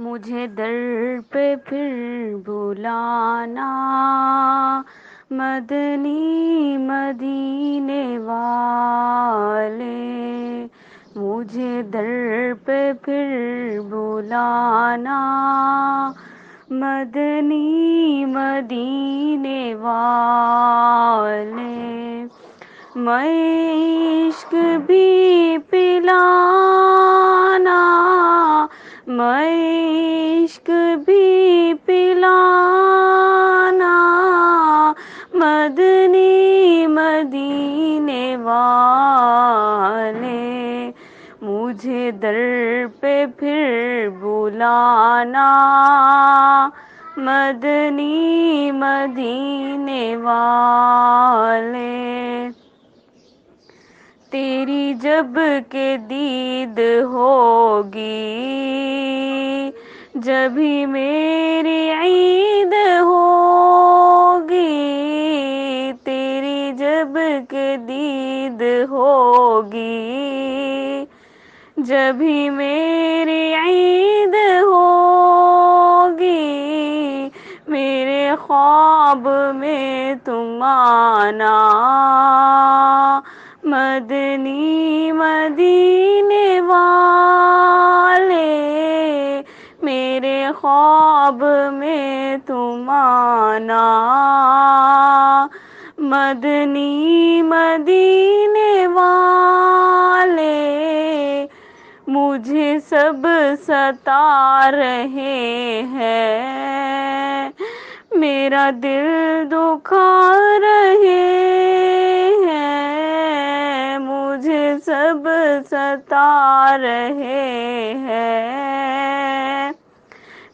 مجھے در پہ پھر بلانا، مدنی مدینے والے، مجھے در پہ پھر بلانا، مدنی مدینے والے، میں عشق بھی پلانا، میں عشق بھی پلانا، مدنی مدینے والے، مجھے در پہ پھر بلانا، مدنی مدینے والے، تیری جب کہ دید ہوگی جبھی میری عید ہوگی، تیری جب کہ دید ہوگی جبھی میری عید ہوگی، میرے خواب میں تم آنا، مدنی مدینے والے، میرے خواب میں تم آنا، مدنی مدینے والے، مجھے سب ستا رہے ہیں، میرا دل دکھا رہے ہیں، مجھے سب ستا رہے ہیں،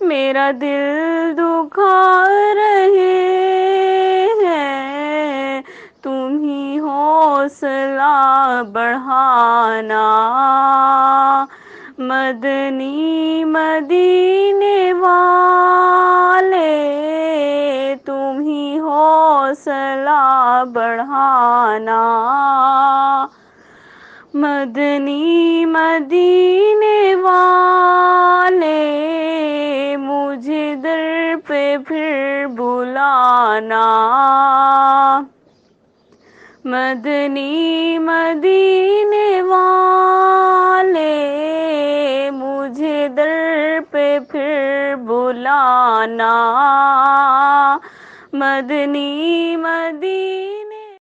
میرا دل دکھا رہے ہیں، تم ہی حوصلہ بڑھانا، مدنی مدینے والے، تم ہی حوصلہ بڑھانا، مدنی مدینے والے، مجھے در پہ پھر بلانا، مدنی مدینے والے، مجھے در پہ پھر بلانا، مدنی مدینے